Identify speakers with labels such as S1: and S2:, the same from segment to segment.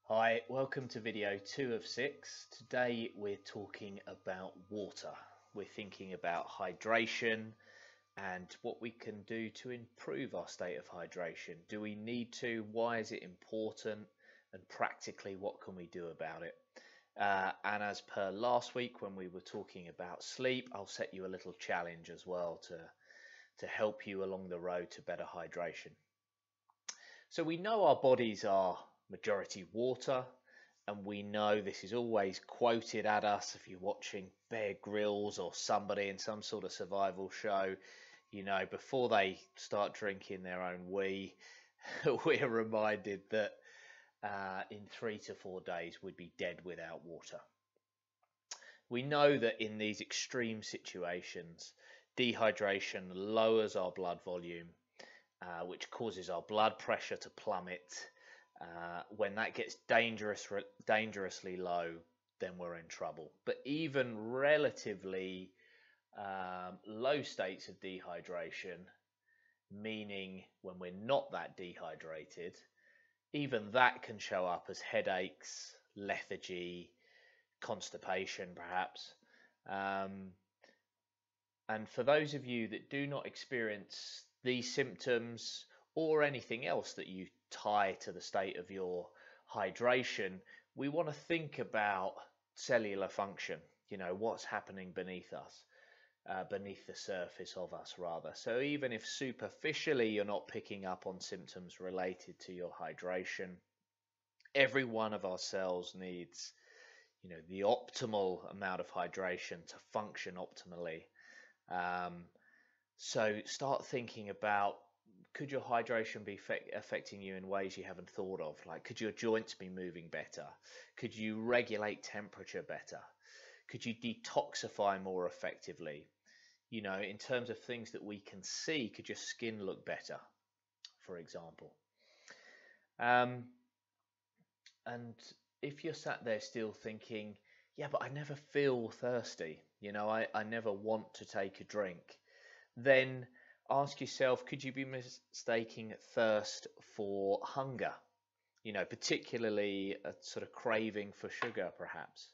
S1: Hi, welcome to video 2 of 6. Today we're talking about water. We're thinking about hydration and what we can do to improve our state of hydration. Do we need to? Why is it important? And practically, what can we do about it? And as per last week when we were talking about sleep, I'll set you a little challenge as well to help you along the road to better hydration. So we know our bodies are majority water, and we know this is always quoted at us if you're watching Bear Grylls or somebody in some sort of survival show. You know, before they start drinking their own wee, we're reminded that in 3 to 4 days we'd be dead without water. We know that in these extreme situations, dehydration lowers our blood volume, which causes our blood pressure to plummet. When that gets dangerously low, then we're in trouble. But even relatively low states of dehydration, meaning when we're not that dehydrated, even that can show up as headaches, lethargy, constipation perhaps. And for those of you that do not experience these symptoms or anything else that you tie to the state of your hydration, we want to think about cellular function, you know, what's happening beneath us, beneath the surface of us rather. So even if superficially you're not picking up on symptoms related to your hydration, every one of our cells needs, you know, the optimal amount of hydration to function optimally. So start thinking about, could your hydration be affecting you in ways you haven't thought of? Like, could your joints be moving better? Could you regulate temperature better? Could you detoxify more effectively? You know, in terms of things that we can see, could your skin look better, for example? And if you're sat there still thinking, yeah, but I never feel thirsty, you know, I never want to take a drink, then ask yourself, could you be mistaking thirst for hunger? You know, particularly a sort of craving for sugar, perhaps.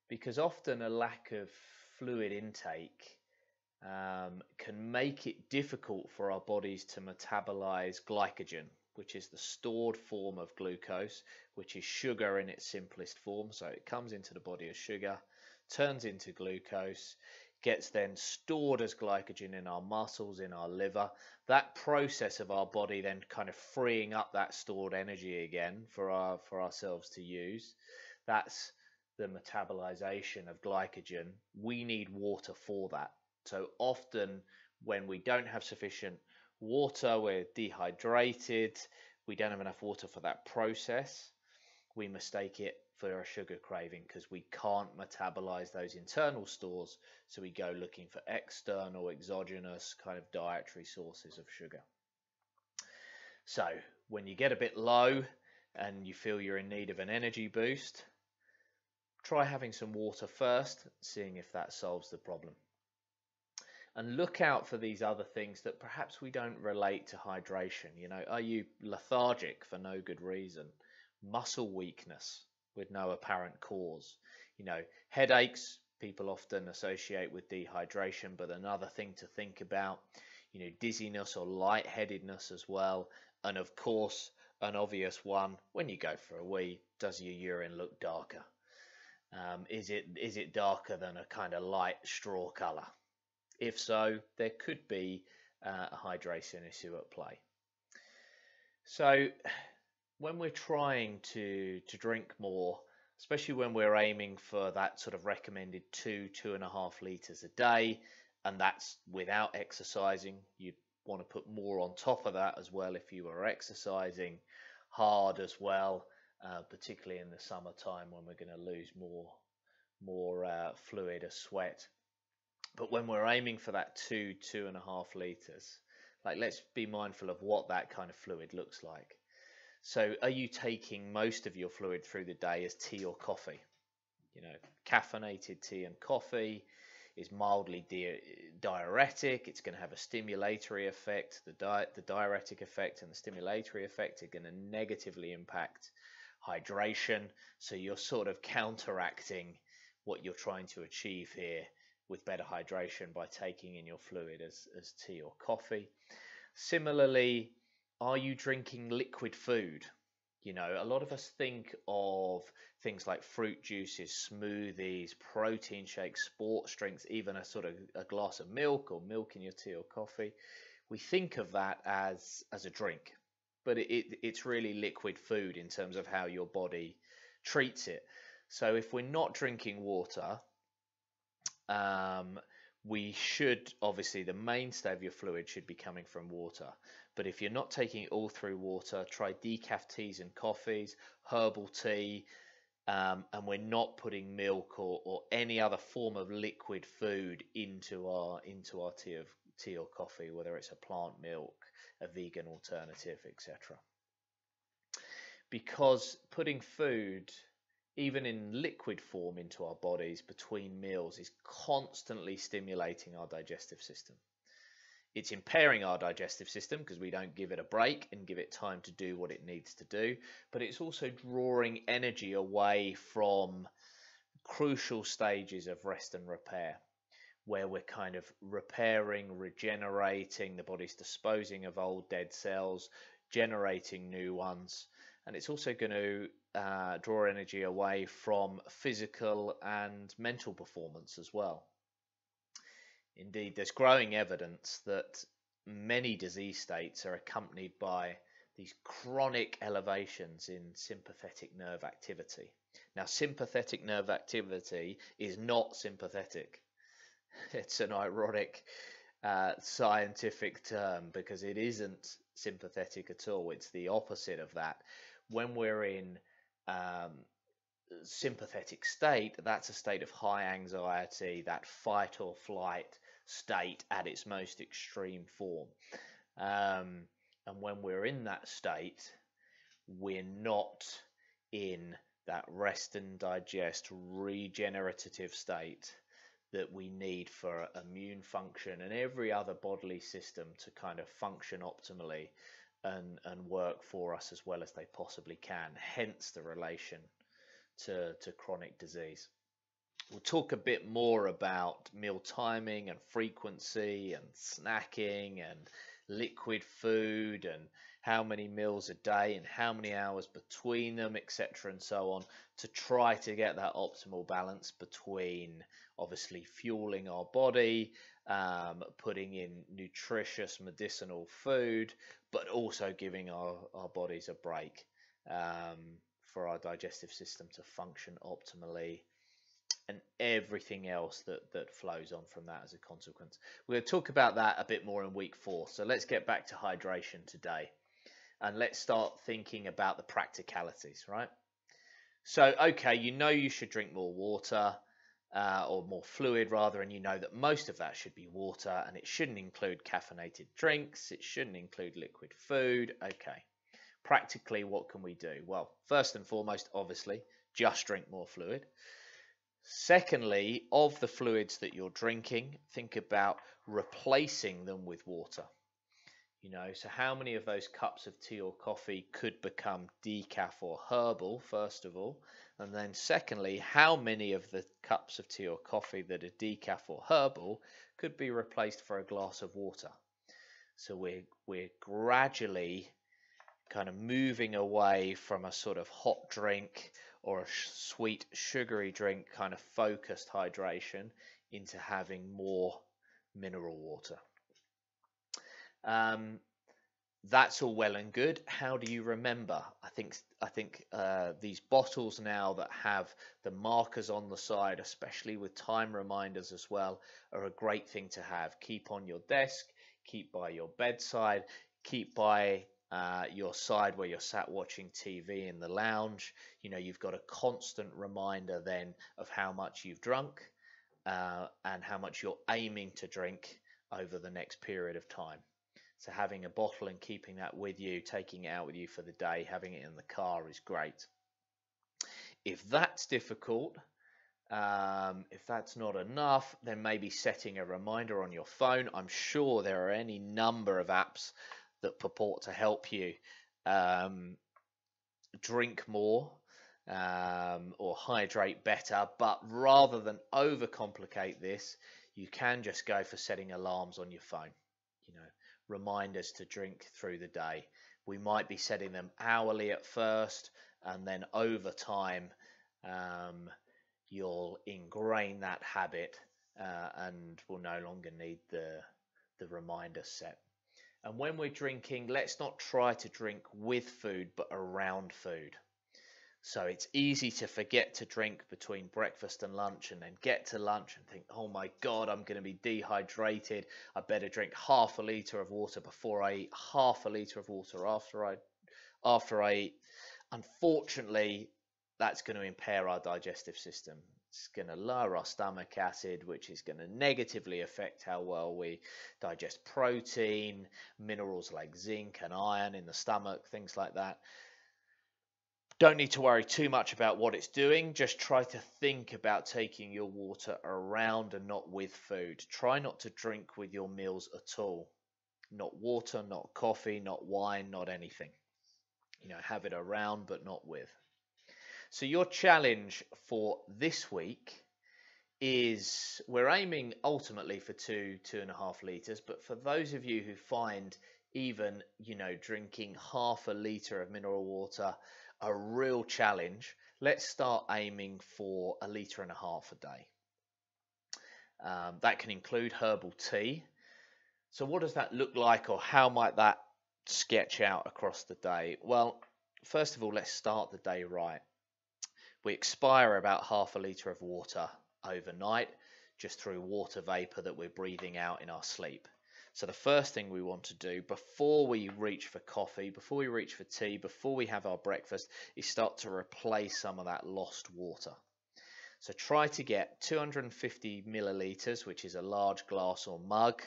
S1: Because often a lack of fluid intake can make it difficult for our bodies to metabolize glycogen, which is the stored form of glucose, which is sugar in its simplest form. So it comes into the body as sugar, turns into glucose, gets then stored as glycogen in our muscles, in our liver. That process of our body then kind of freeing up that stored energy again for ourselves to use. That's the metabolization of glycogen. We need water for that. So often when we don't have sufficient water, we're dehydrated, we don't have enough water for that process, we mistake it for a sugar craving because we can't metabolize those internal stores, so we go looking for external, exogenous kind of dietary sources of sugar. So when you get a bit low and you feel you're in need of an energy boost, try having some water first, seeing if that solves the problem. And look out for these other things that perhaps we don't relate to hydration. You know, are you lethargic for no good reason? Muscle weakness with no apparent cause. You know, headaches, people often associate with dehydration, but another thing to think about, you know, dizziness or lightheadedness as well. And of course, an obvious one, when you go for a wee, does your urine look darker? Is it darker than a kind of light straw color? If so, there could be a hydration issue at play. So when we're trying to drink more, especially when we're aiming for that sort of recommended 2.5 liters a day, and that's without exercising, you'd want to put more on top of that as well if you were exercising hard as well, particularly in the summertime when we're going to lose more fluid as sweat. But when we're aiming for that 2.5 liters, like, let's be mindful of what that kind of fluid looks like. So are you taking most of your fluid through the day as tea or coffee? You know, caffeinated tea and coffee. is mildly diuretic. It's going to have a stimulatory effect. The diuretic effect and the stimulatory effect are going to negatively impact hydration. So you're sort of counteracting what you're trying to achieve here with better hydration by taking in your fluid as tea or coffee. Similarly, are you drinking liquid food? You know, a lot of us think of things like fruit juices, smoothies, protein shakes, sports drinks, even a sort of a glass of milk or milk in your tea or coffee. We think of that as a drink, but it's really liquid food in terms of how your body treats it. So if we're not drinking water, we should, obviously, the mainstay of your fluid should be coming from water. But if you're not taking it all through water, try decaf teas and coffees, herbal tea, and we're not putting milk or any other form of liquid food into our tea or coffee, whether it's a plant milk, a vegan alternative, etc. Because putting food, even in liquid form, into our bodies between meals is constantly stimulating our digestive system. It's impairing our digestive system because we don't give it a break and give it time to do what it needs to do, but it's also drawing energy away from crucial stages of rest and repair, where we're kind of repairing, regenerating, the body's disposing of old dead cells, generating new ones. And it's also going to draw energy away from physical and mental performance as well. Indeed, there's growing evidence that many disease states are accompanied by these chronic elevations in sympathetic nerve activity. Now, sympathetic nerve activity is not sympathetic. It's an ironic scientific term because it isn't sympathetic at all. It's the opposite of that. When we're in sympathetic state, that's a state of high anxiety, that fight or flight state at its most extreme form. And when we're in that state, we're not in that rest and digest regenerative state that we need for immune function and every other bodily system to kind of function optimally and work for us as well as they possibly can, hence the relation to chronic disease. We'll talk a bit more about meal timing and frequency and snacking and liquid food and how many meals a day and how many hours between them, etc. and so on, to try to get that optimal balance between obviously fueling our body, putting in nutritious medicinal food, but also giving our bodies a break for our digestive system to function optimally, and everything else that flows on from that as a consequence. We're going to talk about that a bit more in week 4. So let's get back to hydration today. And let's start thinking about the practicalities, right? So, okay, you know you should drink more water, or more fluid rather, and you know that most of that should be water, and it shouldn't include caffeinated drinks, it shouldn't include liquid food. Okay, practically what can we do? Well, first and foremost, obviously, just drink more fluid. Secondly, of the fluids that you're drinking, think about replacing them with water. You know, so how many of those cups of tea or coffee could become decaf or herbal, first of all? And then secondly, how many of the cups of tea or coffee that are decaf or herbal could be replaced for a glass of water? So we're gradually kind of moving away from a sort of hot drink or a sweet sugary drink kind of focused hydration into having more mineral water. That's all well and good. How do you remember? I think these bottles now that have the markers on the side, especially with time reminders as well, are a great thing to have. Keep on your desk, keep by your bedside, keep by your side where you're sat watching TV in the lounge. You know, you've got a constant reminder then of how much you've drunk and how much you're aiming to drink over the next period of time. So having a bottle and keeping that with you, taking it out with you for the day, having it in the car is great. If that's difficult, If that's not enough, then maybe setting a reminder on your phone. I'm sure there are any number of apps that purport to help you um, drink more or hydrate better. But rather than overcomplicate this, you can just go for setting alarms on your phone. You know, reminders to drink through the day. We might be setting them hourly at first, and then over time, um, you'll ingrain that habit and will no longer need the reminder set. And when we're drinking, let's not try to drink with food, but around food. So it's easy to forget to drink between breakfast and lunch, and then get to lunch and think, oh my God, I'm going to be dehydrated. I better drink half a litre of water before I eat, half a litre of water after I eat. Unfortunately, that's going to impair our digestive system. It's going to lower our stomach acid, which is going to negatively affect how well we digest protein, minerals like zinc and iron in the stomach, things like that. Don't need to worry too much about what it's doing. Just try to think about taking your water around and not with food. Try not to drink with your meals at all. Not water, not coffee, not wine, not anything. You know, have it around but not with. So your challenge for this week is, we're aiming ultimately for 2.5 litres, but for those of you who find even, you know, drinking half a litre of mineral water a real challenge, let's start aiming for 1.5 litres a day. That can include herbal tea. So what does that look like, or how might that sketch out across the day? Well, first of all, let's start the day right. We expire about half a litre of water overnight just through water vapor that we're breathing out in our sleep. So the first thing we want to do before we reach for coffee, before we reach for tea, before we have our breakfast, is start to replace some of that lost water. So try to get 250 millilitres, which is a large glass or mug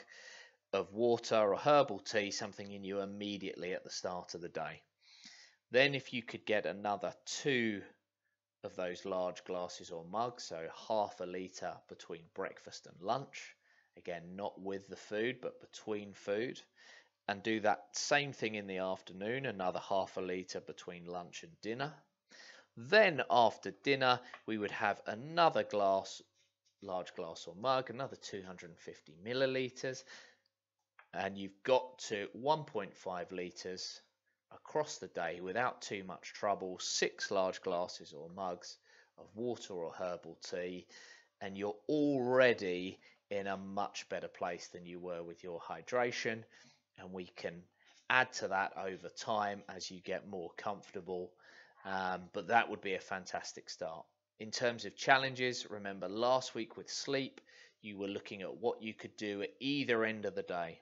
S1: of water or herbal tea, something in you immediately at the start of the day. Then if you could get another 2 of those large glasses or mugs, so half a litre between breakfast and lunch, again not with the food but between food, and do that same thing in the afternoon, another half a litre between lunch and dinner. Then after dinner we would have another glass, large glass or mug, another 250 millilitres, and you've got to 1.5 litres across the day without too much trouble. 6 large glasses or mugs of water or herbal tea, and you're already in a much better place than you were with your hydration. And we can add to that over time as you get more comfortable, but that would be a fantastic start. In terms of challenges, remember last week with sleep you were looking at what you could do at either end of the day,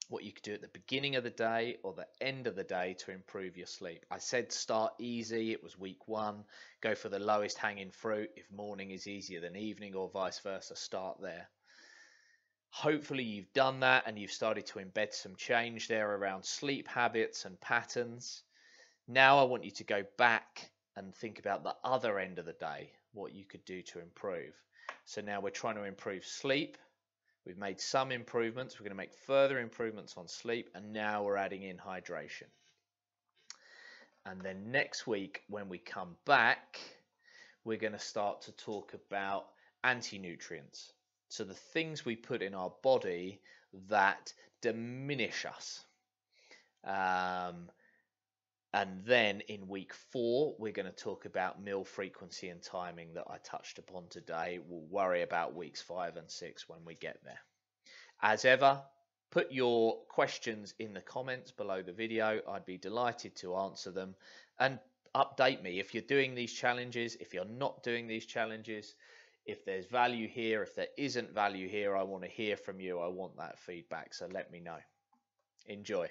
S1: what you could do at the beginning of the day or the end of the day to improve your sleep. I said start easy. It was week 1. Go for the lowest hanging fruit. If morning is easier than evening or vice versa, start there. Hopefully you've done that and you've started to embed some change there around sleep habits and patterns. Now I want you to go back and think about the other end of the day, what you could do to improve. So now we're trying to improve sleep. We've made some improvements. We're going to make further improvements on sleep, and now we're adding in hydration. And then next week when we come back, we're going to start to talk about anti-nutrients. So the things we put in our body that diminish us. And then in week 4, we're going to talk about meal frequency and timing that I touched upon today. We'll worry about weeks 5 and 6 when we get there. As ever, put your questions in the comments below the video. I'd be delighted to answer them, and update me if you're doing these challenges, if you're not doing these challenges, if there's value here, if there isn't value here. I want to hear from you. I want that feedback, so let me know. Enjoy.